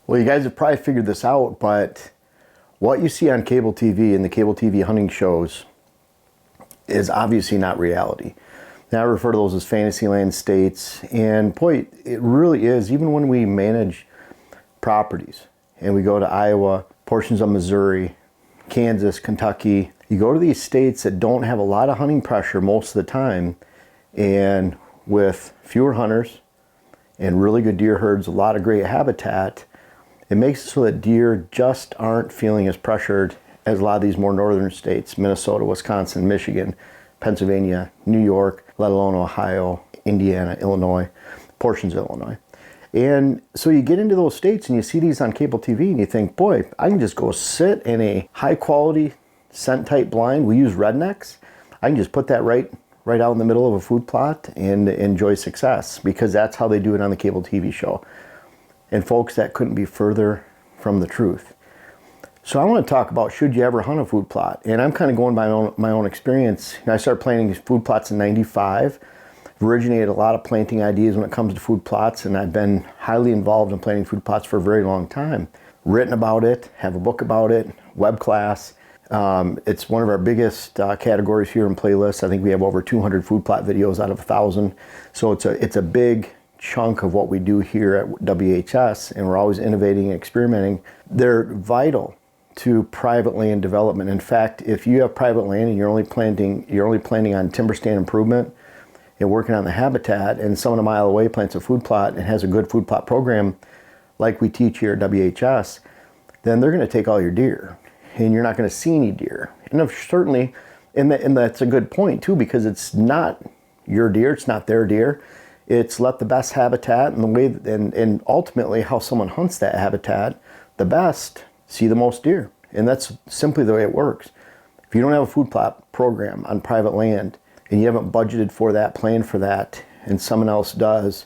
Well, you guys have probably figured this out, but what you see on cable TV and the cable TV hunting shows is obviously not reality. Now I refer to those as Fantasyland states, and boy, it really is. Even when we manage properties and we go to Iowa, portions of Missouri, Kansas, Kentucky, you go to these states that don't have a lot of hunting pressure most of the time, and with fewer hunters and really good deer herds, a lot of great habitat, it makes it so that deer just aren't feeling as pressured as a lot of these more northern states: Minnesota, Wisconsin, Michigan, Pennsylvania, New York, let alone Ohio, Indiana, Illinois, portions of Illinois. And so you get into those states and you see these on cable TV and you think, boy, I can just go sit in a high quality scent type blind. We use rednecks. I can just put that right out in the middle of a food plot and enjoy success, because that's how they do it on the cable TV show. And folks, that couldn't be further from the truth. So I want to talk about, should you ever hunt a food plot? And I'm kind of going by my own experience. I started planting food plots in '95. Originated a lot of planting ideas when it comes to food plots, and I've been highly involved in planting food plots for a very long time. Written about it, have a book about it, web class. It's one of our biggest categories here in playlists. I think we have over 200 food plot videos out of 1,000. So it's a big chunk of what we do here at WHS, and we're always innovating and experimenting. They're vital to private land development. In fact, if you have private land and you're only planting on timber stand improvement and working on the habitat, and someone a mile away plants a food plot and has a good food plot program like we teach here at WHS, then they're going to take all your deer and you're not going to see any deer. And certainly, and that's a good point too, because it's not your deer, it's not their deer. It's let the best habitat and the way, and ultimately how someone hunts that habitat the best, see the most deer. And that's simply the way it works. If you don't have a food plot program on private land and you haven't budgeted for that, planned for that, and someone else does,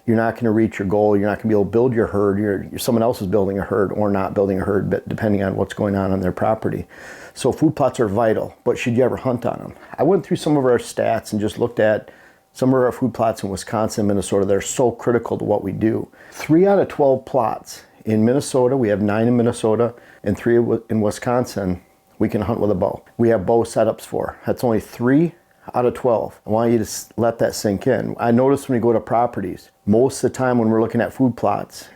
you're not going to reach your goal. You're not going to be able to build your herd. Someone else is building a herd or not building a herd, but depending on what's going on their property. So food plots are vital, but should you ever hunt on them? I went through some of our stats and just looked at some of our food plots in Wisconsin and Minnesota. They're so critical to what we do. 3 out of 12 plots in Minnesota, we have 9 in Minnesota, and 3 in Wisconsin, we can hunt with a bow. We have bow setups for. That's only 3 out of 12. I want you to let that sink in. I notice when we go to properties, most of the time when we're looking at food plots,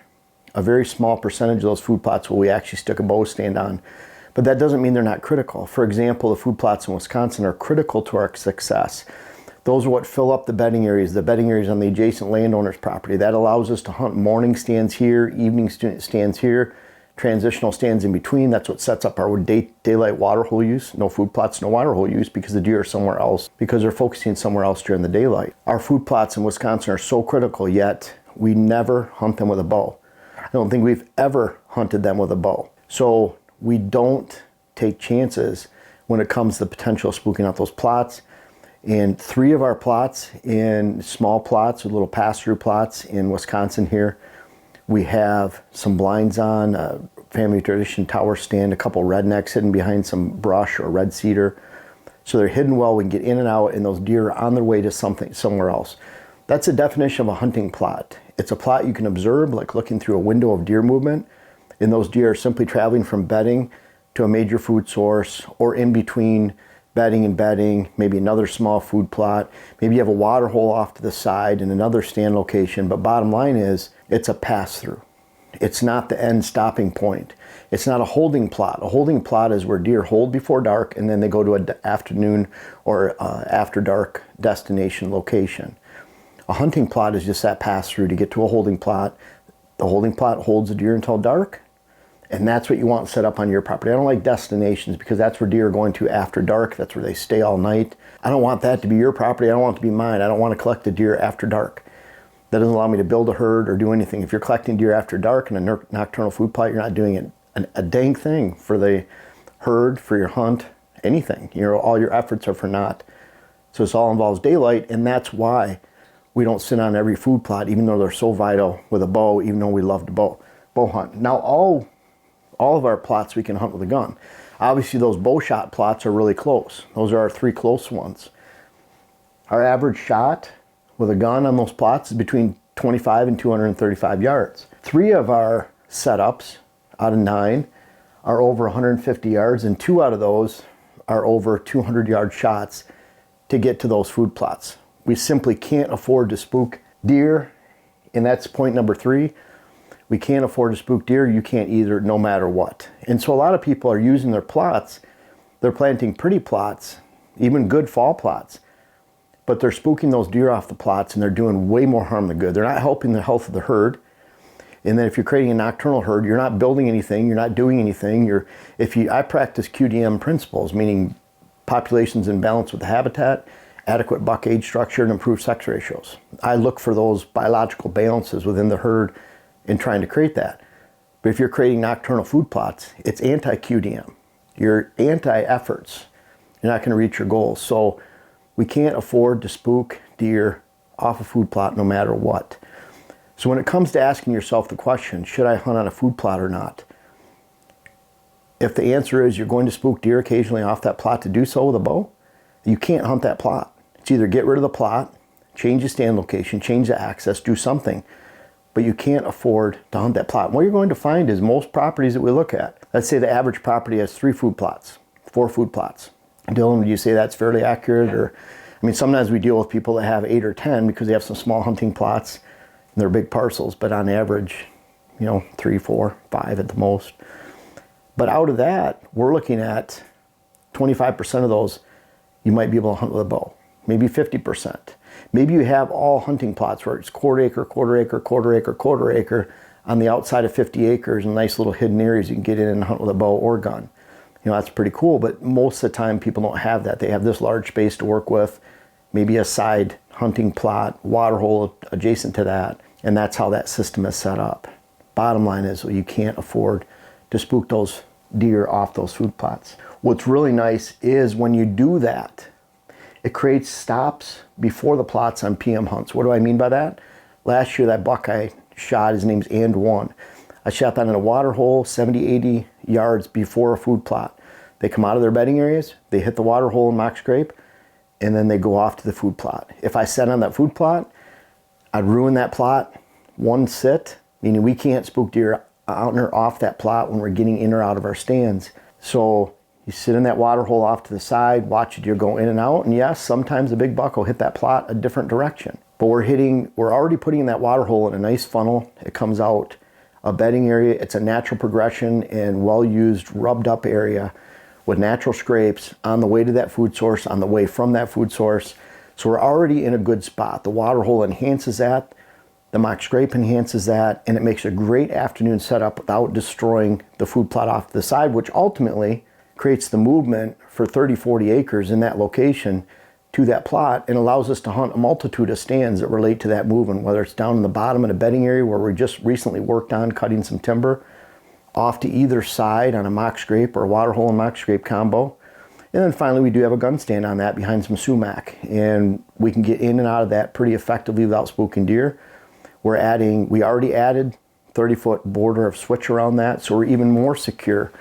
a very small percentage of those food plots will we actually stick a bow stand on. But that doesn't mean they're not critical. For example, the food plots in Wisconsin are critical to our success. Those are what fill up the bedding areas on the adjacent landowner's property. That allows us to hunt morning stands here, evening stands here, transitional stands in between. That's what sets up our daylight water hole use. No food plots, no water hole use, because the deer are somewhere else, because they're focusing somewhere else during the daylight. Our food plots in Wisconsin are so critical, yet we never hunt them with a bow. I don't think we've ever hunted them with a bow. So we don't take chances when it comes to the potential of spooking out those plots. And 3 of our plots, in small plots or little pass-through plots in Wisconsin here, we have some blinds on, a family tradition tower stand, a couple rednecks hidden behind some brush or red cedar. So they're hidden well, we can get in and out, and those deer are on their way to somewhere else. That's the definition of a hunting plot. It's a plot you can observe, like looking through a window of deer movement, and those deer are simply traveling from bedding to a major food source, or in between bedding and bedding, maybe another small food plot. Maybe you have a water hole off to the side and another stand location, but bottom line is, it's a pass-through. It's not the end stopping point. It's not a holding plot. A holding plot is where deer hold before dark and then they go to an afternoon or after dark destination location. A hunting plot is just that pass-through to get to a holding plot. The holding plot holds the deer until dark, and that's what you want set up on your property. I don't like destinations because that's where deer are going to after dark. That's where they stay all night. I don't want that to be your property. I don't want it to be mine. I don't want to collect the deer after dark. That doesn't allow me to build a herd or do anything. If you're collecting deer after dark in a nocturnal food plot, you're not doing a dang thing for the herd, for your hunt, anything. All your efforts are for naught. So this all involves daylight, and that's why we don't sit on every food plot, even though they're so vital, with a bow, even though we love to bow hunt. Now, all of our plots we can hunt with a gun. Obviously, those bow shot plots are really close. Those are our 3 close ones. Our average shot with a gun on those plots is between 25 and 235 yards. 3 of our setups out of 9 are over 150 yards, and 2 out of those are over 200-yard shots to get to those food plots. We simply can't afford to spook deer, and that's point number 3. We can't afford to spook deer. You can't either, no matter what. And so a lot of people are using their plots. They're planting pretty plots, even good fall plots, but they're spooking those deer off the plots, and they're doing way more harm than good. They're not helping the health of the herd. And then if you're creating a nocturnal herd, you're not building anything, you're not doing anything. I practice QDM principles, meaning populations in balance with the habitat, adequate buck age structure, and improved sex ratios. I look for those biological balances within the herd in trying to create that. But if you're creating nocturnal food plots, it's anti-QDM. You're anti-efforts. You're not going to reach your goals. So we can't afford to spook deer off a food plot no matter what. So when it comes to asking yourself the question, should I hunt on a food plot or not? If the answer is you're going to spook deer occasionally off that plot to do so with a bow, you can't hunt that plot. It's either get rid of the plot, change the stand location, change the access, do something, but you can't afford to hunt that plot. What you're going to find is most properties that we look at, let's say the average property has 3 food plots, 4 food plots. Dylan, would you say that's fairly accurate? Or, I mean, sometimes we deal with people that have 8 or 10 because they have some small hunting plots and they're big parcels, but on average, 3, 4, 5 at the most. But out of that, we're looking at 25% of those you might be able to hunt with a bow, maybe 50%. Maybe you have all hunting plots where it's quarter acre, quarter acre, quarter acre, quarter acre on the outside of 50 acres and nice little hidden areas you can get in and hunt with a bow or gun. That's pretty cool, but most of the time people don't have that. They have this large space to work with, maybe a side hunting plot, water hole adjacent to that, and that's how that system is set up. Bottom line is you can't afford to spook those deer off those food plots. What's really nice is when you do that, it creates stops before the plots on PM hunts. What do I mean by that? Last year, that buck I shot, his name's And1. I shot that in a water hole 70, 80 yards before a food plot. They come out of their bedding areas, they hit the water hole and mock scrape, and then they go off to the food plot. If I set on that food plot, I'd ruin that plot one sit, meaning we can't spook deer out or off that plot when we're getting in or out of our stands. So you sit in that water hole off to the side, watch a deer go in and out, and yes, sometimes a big buck will hit that plot a different direction. But we're already putting in that water hole in a nice funnel. It comes out a bedding area. It's a natural progression and well-used, rubbed up area with natural scrapes on the way to that food source, on the way from that food source. So we're already in a good spot. The water hole enhances that, the mock scrape enhances that, and it makes a great afternoon setup without destroying the food plot off to the side, which ultimately creates the movement for 30, 40 acres in that location to that plot and allows us to hunt a multitude of stands that relate to that movement, whether it's down in the bottom in a bedding area where we just recently worked on cutting some timber, off to either side on a mock scrape or a water hole and mock scrape combo. And then finally, we do have a gun stand on that behind some sumac, and we can get in and out of that pretty effectively without spooking deer. We already added 30-foot border of switch around that, so we're even more secure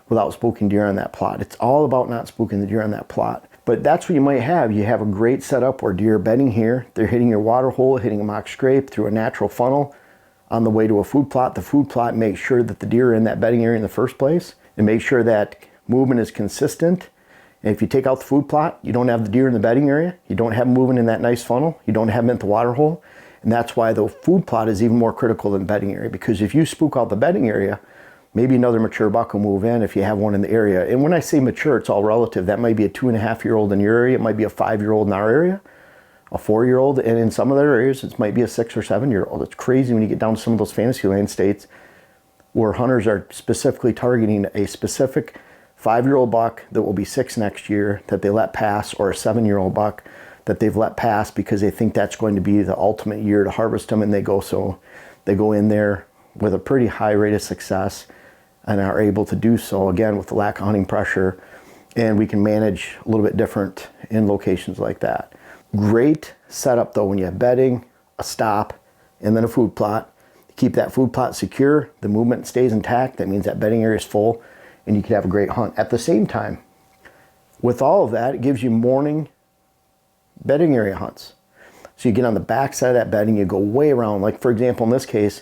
without spooking deer on that plot. It's all about not spooking the deer on that plot. But that's what you might have. You have a great setup where deer are bedding here, they're hitting your water hole, hitting a mock scrape through a natural funnel on the way to a food plot. The food plot makes sure that the deer are in that bedding area in the first place and make sure that movement is consistent. And if you take out the food plot, you don't have the deer in the bedding area, you don't have them moving in that nice funnel, you don't have them at the water hole. And that's why the food plot is even more critical than bedding area, because if you spook out the bedding area, maybe another mature buck will move in if you have one in the area. And when I say mature, it's all relative. That might be a 2.5-year-old in your area, it might be a 5-year-old in our area, a 4-year-old, and in some other areas it might be a 6 or 7-year-old. It's crazy when you get down to some of those fantasy land states where hunters are specifically targeting a specific 5-year-old buck that will be 6 next year that they let pass, or a 7-year-old buck that they've let pass because they think that's going to be the ultimate year to harvest them, and they go in there with a pretty high rate of success and are able to do so, again, with the lack of hunting pressure, and we can manage a little bit different in locations like that. Great setup though when you have bedding, a stop, and then a food plot. Keep that food plot secure, the movement stays intact, that means that bedding area is full, and you can have a great hunt. At the same time, with all of that, it gives you morning bedding area hunts. So you get on the back side of that bedding, you go way around. Like for example, in this case,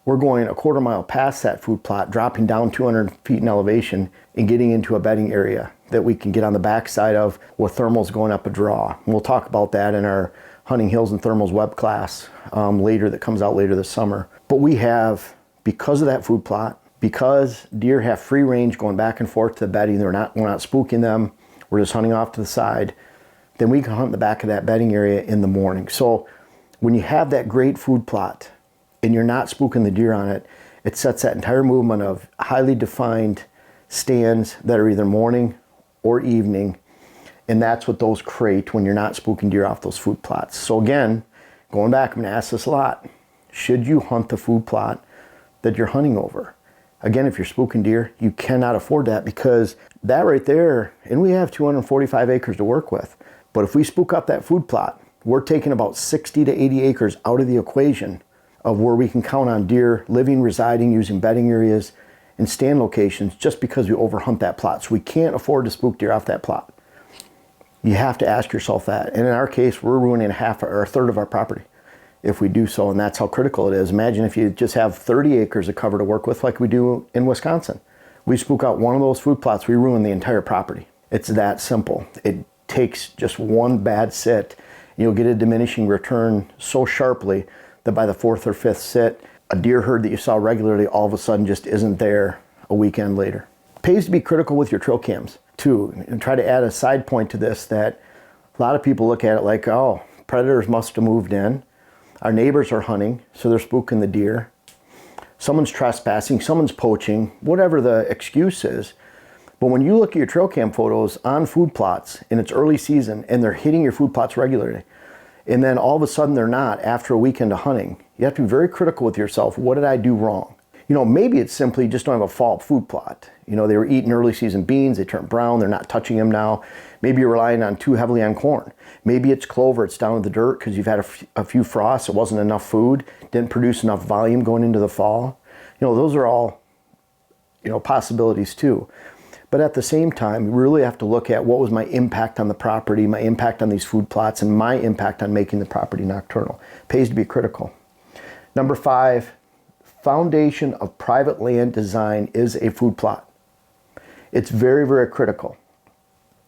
we're going a quarter mile past that food plot, dropping down 200 feet in elevation and getting into a bedding area that we can get on the backside of with thermals going up a draw. And we'll talk about that in our Hunting Hills and Thermals web class later, that comes out later this summer. But we have, because of that food plot, because deer have free range going back and forth to the bedding, we're not spooking them, we're just hunting off to the side, then we can hunt the back of that bedding area in the morning. So when you have that great food plot and you're not spooking the deer on it, it sets that entire movement of highly defined stands that are either morning or evening, and that's what those create when you're not spooking deer off those food plots. So again, going back, I'm going to ask this a lot. Should you hunt the food plot that you're hunting over? Again, if you're spooking deer, you cannot afford that, because that right there, and we have 245 acres to work with, but if we spook up that food plot, we're taking about 60 to 80 acres out of the equation of where we can count on deer living, residing, using bedding areas and stand locations, just because we overhunt that plot. So we can't afford to spook deer off that plot. You have to ask yourself that. And in our case, we're ruining half or a third of our property if we do so, and that's how critical it is. Imagine if you just have 30 acres of cover to work with like we do in Wisconsin. We spook out one of those food plots, we ruin the entire property. It's that simple. It takes just one bad sit. You'll get a diminishing return so sharply that by the fourth or fifth sit, a deer herd that you saw regularly all of a sudden just isn't there a weekend later. It pays to be critical with your trail cams too, and try to add a side point to this, that a lot of people look at it like, oh, predators must have moved in. Our neighbors are hunting, so they're spooking the deer. Someone's trespassing, someone's poaching, whatever the excuse is. But when you look at your trail cam photos on food plots in its early season and they're hitting your food plots regularly, and then all of a sudden they're not after a weekend of hunting, you have to be very critical with yourself. What did I do wrong? Maybe it's simply you just don't have a fall food plot. They were eating early season beans, they turned brown, they're not touching them now. Maybe you're relying on too heavily on corn. Maybe it's clover, it's down in the dirt because you've had a few frosts, it wasn't enough food, didn't produce enough volume going into the fall. Those are all, possibilities too. But at the same time, you really have to look at what was my impact on the property, my impact on these food plots, and my impact on making the property nocturnal. It pays to be critical. Number 5, foundation of private land design is a food plot. It's very, very critical.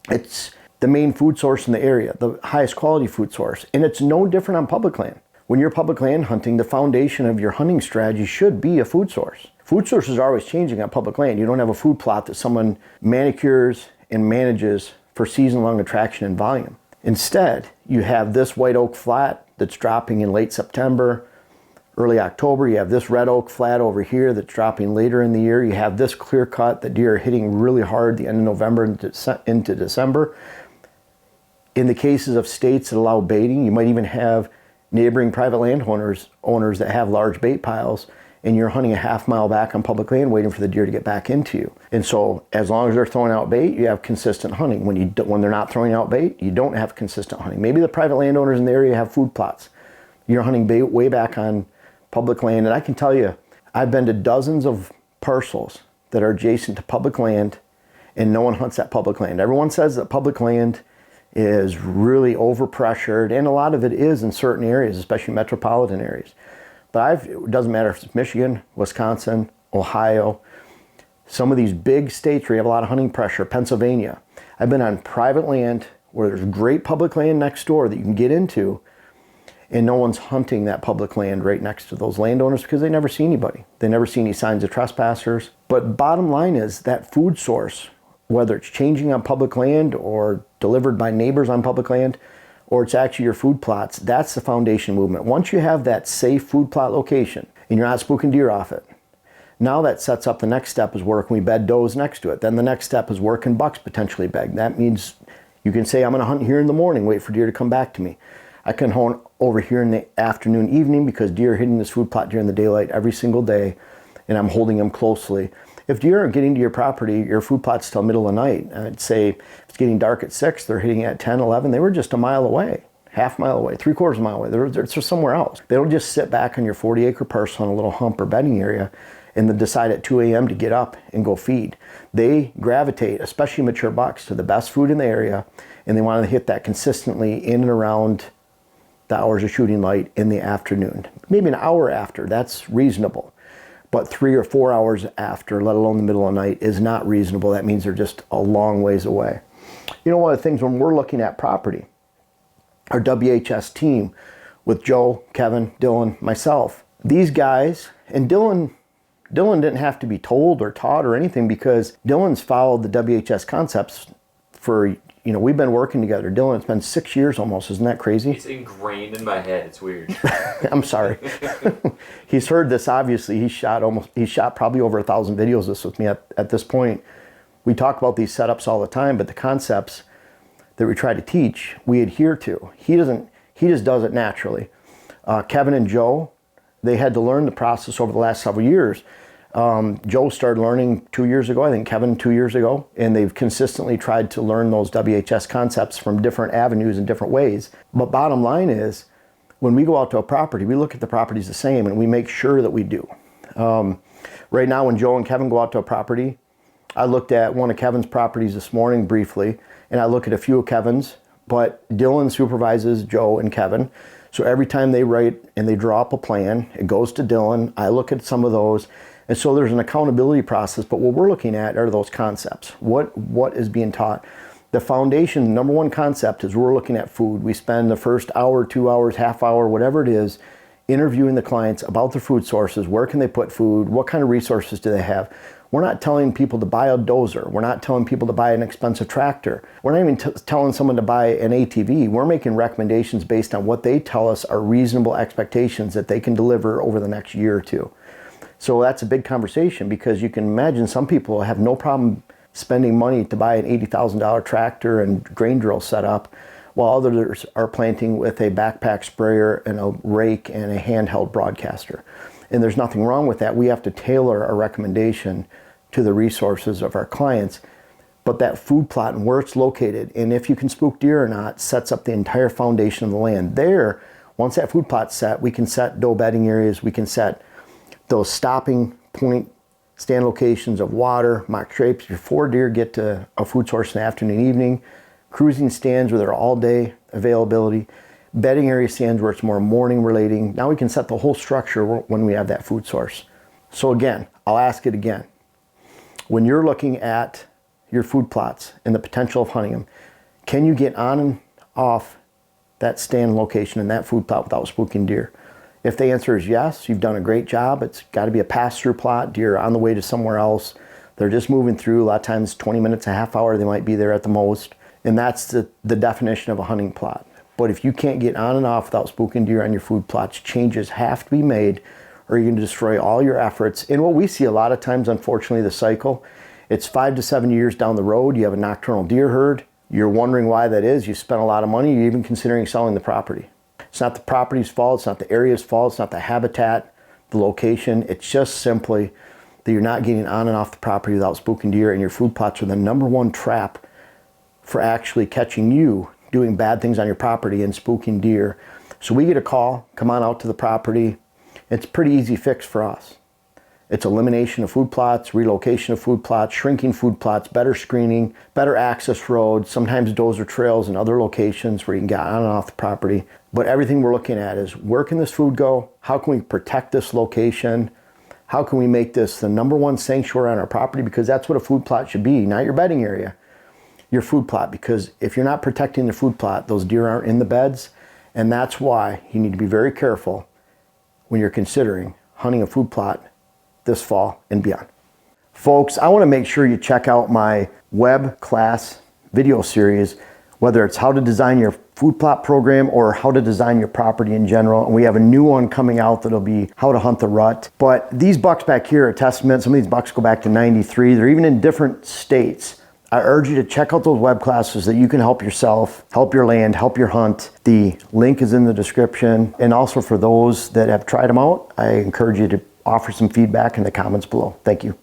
It's the main food source in the area, the highest quality food source, and it's no different on public land. When you're public land hunting, the foundation of your hunting strategy should be a food source. Food sources are always changing on public land. You don't have a food plot that someone manicures and manages for season-long attraction and volume. Instead, you have this white oak flat that's dropping in late September, early October. You have this red oak flat over here that's dropping later in the year. You have this clear cut that deer are hitting really hard the end of November into December. In the cases of states that allow baiting, you might even have neighboring private landowners that have large bait piles, and you're hunting a half mile back on public land waiting for the deer to get back into you. And so as long as they're throwing out bait, you have consistent hunting. When they're not throwing out bait, you don't have consistent hunting. Maybe the private landowners in the area have food plots. You're hunting bait way back on public land, and I can tell you, I've been to dozens of parcels that are adjacent to public land, and no one hunts that public land. Everyone says that public land is really overpressured, and a lot of it is in certain areas, especially metropolitan areas. But it doesn't matter if it's Michigan, Wisconsin, Ohio, some of these big states where you have a lot of hunting pressure, Pennsylvania. I've been on private land where there's great public land next door that you can get into, and no one's hunting that public land right next to those landowners because they never see anybody. They never see any signs of trespassers. But bottom line is that food source, whether it's changing on public land or delivered by neighbors on public land, or it's actually your food plots, that's the foundation movement. Once you have that safe food plot location and you're not spooking deer off it, now that sets up the next step is where can we bed does next to it. Then the next step is where can bucks potentially bed. That means you can say, I'm going to hunt here in the morning, wait for deer to come back to me. I can hunt over here in the afternoon, evening, because deer are hitting this food plot during the daylight every single day, and I'm holding them closely. If deer are getting to your property, your food plot's till middle of the night. I'd say if it's getting dark at 6, they're hitting at 10, 11. They were just a mile away, half mile away, 3/4 mile away. They're somewhere else. They don't just sit back on your 40-acre parcel on a little hump or bedding area and then decide at 2 a.m. to get up and go feed. They gravitate, especially mature bucks, to the best food in the area, and they want to hit that consistently in and around the hours of shooting light in the afternoon. Maybe an hour after, that's reasonable. But 3 or 4 hours after, let alone the middle of the night, is not reasonable. That means they're just a long ways away. You know, one of the things when we're looking at property, our WHS team with Joe, Kevin, Dylan, myself, these guys, and Dylan didn't have to be told or taught or anything, because Dylan's followed the WHS concepts for, you know, we've been working together. Dylan, it's been 6 years almost. Isn't that crazy? It's ingrained in my head. It's weird. I'm sorry. He's heard this, obviously. He shot probably over 1,000 videos with me at this point. We talk about these setups all the time, but the concepts that we try to teach, we adhere to. He just does it naturally. Kevin and Joe, they had to learn the process over the last several years. Joe started learning 2 years ago, I think Kevin 2 years ago, and they've consistently tried to learn those WHS concepts from different avenues and different ways. But bottom line is, when we go out to a property, we look at the properties the same, and we make sure that we do. Right now, when Joe and Kevin go out to a property, I looked at one of Kevin's properties this morning briefly, and I look at a few of Kevin's, but Dylan supervises Joe and Kevin. So every time they write and they draw up a plan, it goes to Dylan. I look at some of those. And so there's an accountability process, but what we're looking at are those concepts. What is being taught? The foundation, number one concept is we're looking at food. We spend the first hour, 2 hours, half hour, whatever it is, interviewing the clients about their food sources. Where can they put food? What kind of resources do they have? We're not telling people to buy a dozer. We're not telling people to buy an expensive tractor. We're not even telling someone to buy an ATV. We're making recommendations based on what they tell us are reasonable expectations that they can deliver over the next year or two. So that's a big conversation, because you can imagine some people have no problem spending money to buy an $80,000 tractor and grain drill setup, while others are planting with a backpack sprayer and a rake and a handheld broadcaster. And there's nothing wrong with that. We have to tailor a recommendation to the resources of our clients. But that food plot and where it's located, and if you can spook deer or not, sets up the entire foundation of the land. There, once that food plot's set, we can set doe bedding areas, we can set those stopping point stand locations of water, mock drapes before deer get to a food source in the afternoon and evening, cruising stands where they're all day availability, bedding area stands where it's more morning relating. Now we can set the whole structure when we have that food source. So again, I'll ask it again. When you're looking at your food plots and the potential of hunting them, can you get on and off that stand location and that food plot without spooking deer? If the answer is yes, you've done a great job. It's got to be a pass-through plot. Deer are on the way to somewhere else. They're just moving through. A lot of times 20 minutes, a half hour, they might be there at the most. And that's the definition of a hunting plot. But if you can't get on and off without spooking deer on your food plots, changes have to be made, or you're going to destroy all your efforts. And what we see a lot of times, unfortunately, the cycle, it's 5 to 7 years down the road, you have a nocturnal deer herd. You're wondering why that is. You spent a lot of money. You're even considering selling the property. It's not the property's fault. It's not the area's fault. It's not the habitat, the location. It's just simply that you're not getting on and off the property without spooking deer, and your food plots are the number one trap for actually catching you doing bad things on your property and spooking deer. So we get a call, come on out to the property. It's a pretty easy fix for us. It's elimination of food plots, relocation of food plots, shrinking food plots, better screening, better access roads, sometimes dozer trails and other locations where you can get on and off the property. But everything we're looking at is, where can this food go? How can we protect this location? How can we make this the number one sanctuary on our property? Because that's what a food plot should be, not your bedding area, your food plot. Because if you're not protecting the food plot, those deer aren't in the beds. And that's why you need to be very careful when you're considering hunting a food plot this fall and beyond. Folks, I want to make sure you check out my web class video series, whether it's how to design your food plot program or how to design your property in general. And we have a new one coming out that'll be how to hunt the rut. But these bucks back here are a testament. Some of these bucks go back to 93. They're even in different states. I urge you to check out those web classes that you can help yourself, help your land, help your hunt. The link is in the description. And also for those that have tried them out, I encourage you to offer some feedback in the comments below. Thank you.